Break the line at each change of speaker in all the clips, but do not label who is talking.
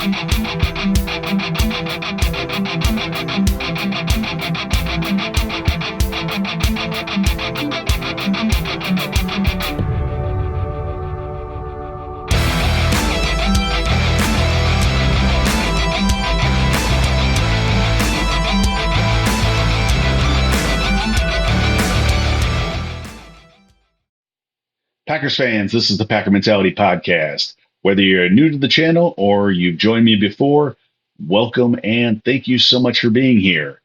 Packers fans, this is the Packer Mentality Podcast. Whether you're new to the channel or you've joined me before, welcome and thank you so much for being here.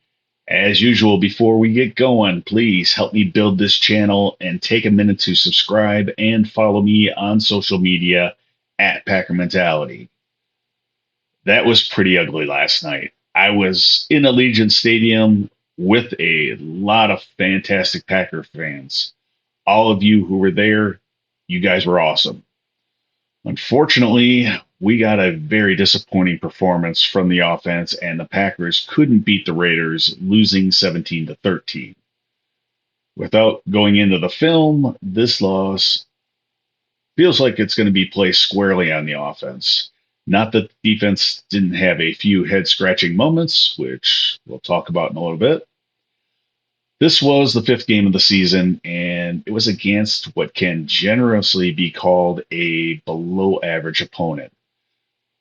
As usual, before we get going, please help me build this channel and take a minute to subscribe and follow me on social media at Packer Mentality. That was pretty ugly last night. I was in Allegiant Stadium with a lot of fantastic Packer fans. All of you who were there, you guys were awesome. Unfortunately, we got a very disappointing performance from the offense, and the Packers couldn't beat the Raiders, losing 17-13. Without going into the film, this loss feels like it's going to be placed squarely on the offense. Not that the defense didn't have a few head scratching moments, which we'll talk about in a little bit. This was the fifth game of the season, and it was against what can generously be called a below average opponent.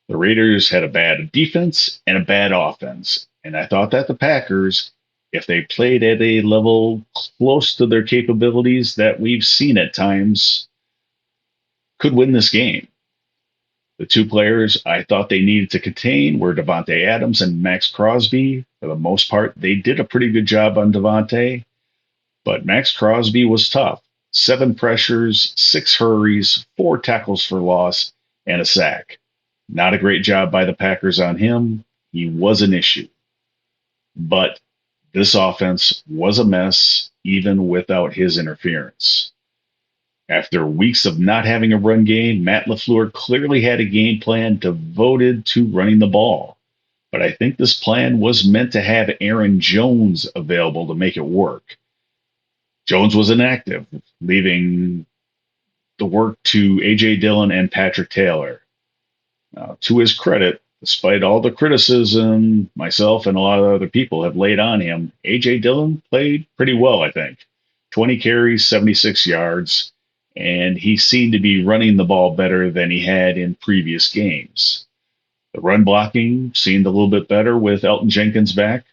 The Raiders had a bad defense and a bad offense, and I thought that the Packers, if they played at a level close to their capabilities that we've seen at times, could win this game. The two players I thought they needed to contain were Davante Adams and Max Crosby. For the most part, they did a pretty good job on Davante, but Max Crosby was tough. 7 pressures, 6 hurries, 4 tackles for loss, and a sack. Not a great job by the Packers on him. He was an issue. But this offense was a mess, even without his interference. After weeks of not having a run game, Matt LaFleur clearly had a game plan devoted to running the ball. But I think this plan was meant to have Aaron Jones available to make it work. Jones was inactive, leaving the work to A.J. Dillon and Patrick Taylor. To his credit, despite all the criticism myself and a lot of other people have laid on him, A.J. Dillon played pretty well, I think. 20 carries, 76 yards. And he seemed to be running the ball better than he had in previous games. The run blocking seemed a little bit better with Elton Jenkins back.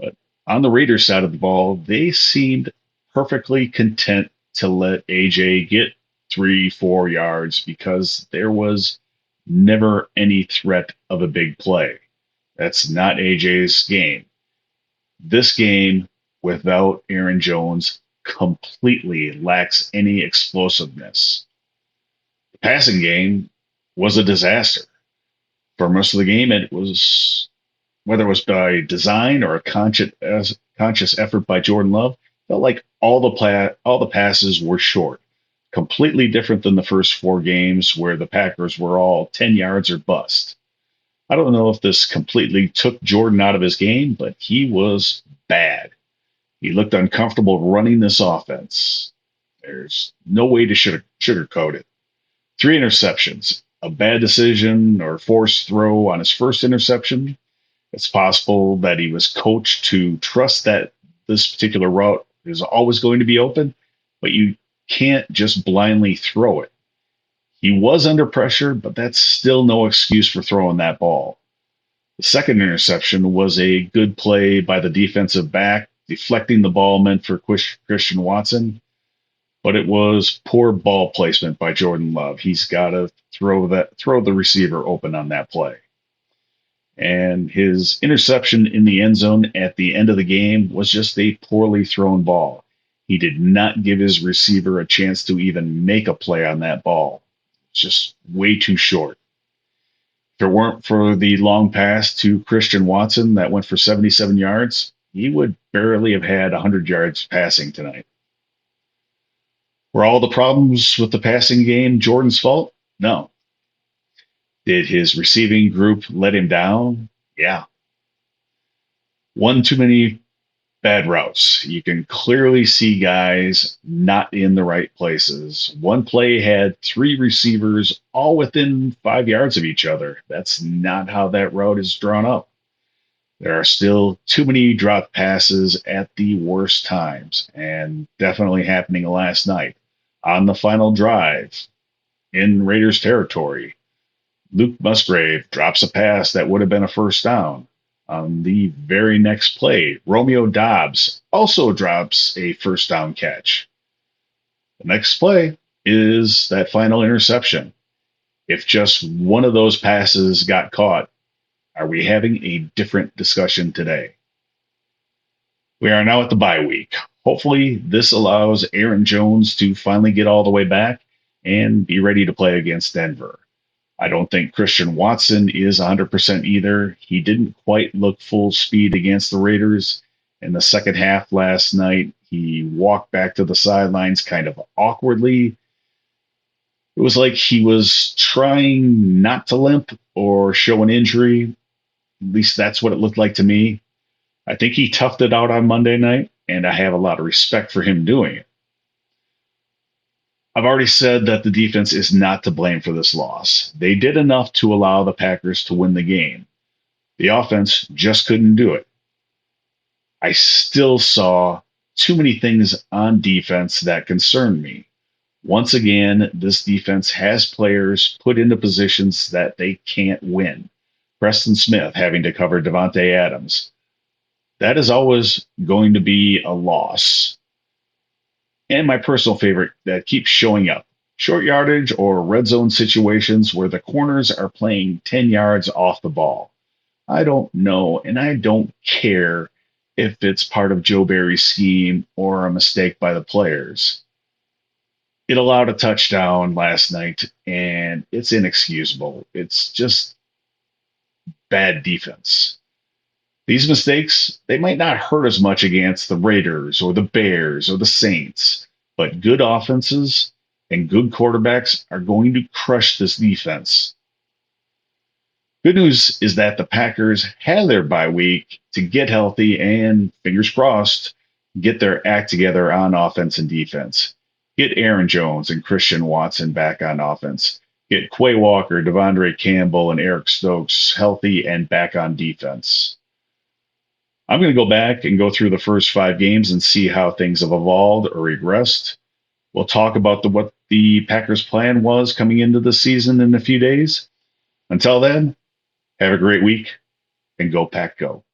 But on the Raiders side of the ball, they seemed perfectly content to let AJ get 3-4 yards because there was never any threat of a big play. That's not AJ's game. This game, without Aaron Jones, completely lacks any explosiveness. The passing game was a disaster. For most of the game, it was, whether it was by design or a conscious effort by Jordan Love, felt like all the passes were short. Completely different than the first 4 games where the Packers were all 10 yards or bust. I don't know if this completely took Jordan out of his game, but he was bad. He looked uncomfortable running this offense. There's no way to sugarcoat it. 3 interceptions, a bad decision or forced throw on his first interception. It's possible that he was coached to trust that this particular route is always going to be open, but you can't just blindly throw it. He was under pressure, but that's still no excuse for throwing that ball. The second interception was a good play by the defensive back, deflecting the ball meant for Christian Watson, but it was poor ball placement by Jordan Love. He's got to throw the receiver open on that play. And his interception in the end zone at the end of the game was just a poorly thrown ball. He did not give his receiver a chance to even make a play on that ball. It's just way too short. If it weren't for the long pass to Christian Watson that went for 77 yards, he would barely have had 100 yards passing tonight. Were all the problems with the passing game Jordan's fault? No. Did his receiving group let him down? Yeah. One too many Bad routes. You can clearly see guys not in the right places. One play had three receivers all within 5 yards of each other. That's not how that route is drawn up. There are still too many drop passes at the worst times, and definitely happening last night. On the final drive in Raiders territory, Luke Musgrave drops a pass that would have been a first down. On the very next play, Romeo Dobbs also drops a first down catch. The next play is that final interception. If just one of those passes got caught, are we having a different discussion today? We are now at the bye week. Hopefully, this allows Aaron Jones to finally get all the way back and be ready to play against Denver. I don't think Christian Watson is 100% either. He didn't quite look full speed against the Raiders. In the second half last night, he walked back to the sidelines kind of awkwardly. It was like he was trying not to limp or show an injury. At least that's what it looked like to me. I think he toughed it out on Monday night, and I have a lot of respect for him doing it. I've already said that the defense is not to blame for this loss. They did enough to allow the Packers to win the game. The offense just couldn't do it. I still saw too many things on defense that concerned me. Once again, this defense has players put into positions that they can't win. Preston Smith having to cover Devontae Adams. That is always going to be a loss. And my personal favorite that keeps showing up, short yardage or red zone situations where the corners are playing 10 yards off the ball. I don't know, and I don't care if it's part of Joe Barry's scheme or a mistake by the players. It allowed a touchdown last night, and it's inexcusable. It's just bad defense. These mistakes, they might not hurt as much against the Raiders or the Bears or the Saints, but good offenses and good quarterbacks are going to crush this defense. Good news is that the Packers had their bye week to get healthy and, fingers crossed, get their act together on offense and defense. Get Aaron Jones and Christian Watson back on offense. Get Quay Walker, Devondre Campbell, and Eric Stokes healthy and back on defense. I'm going to go back and go through the first 5 games and see how things have evolved or regressed. We'll talk about what the Packers' plan was coming into the season in a few days. Until then, have a great week and go Pack Go.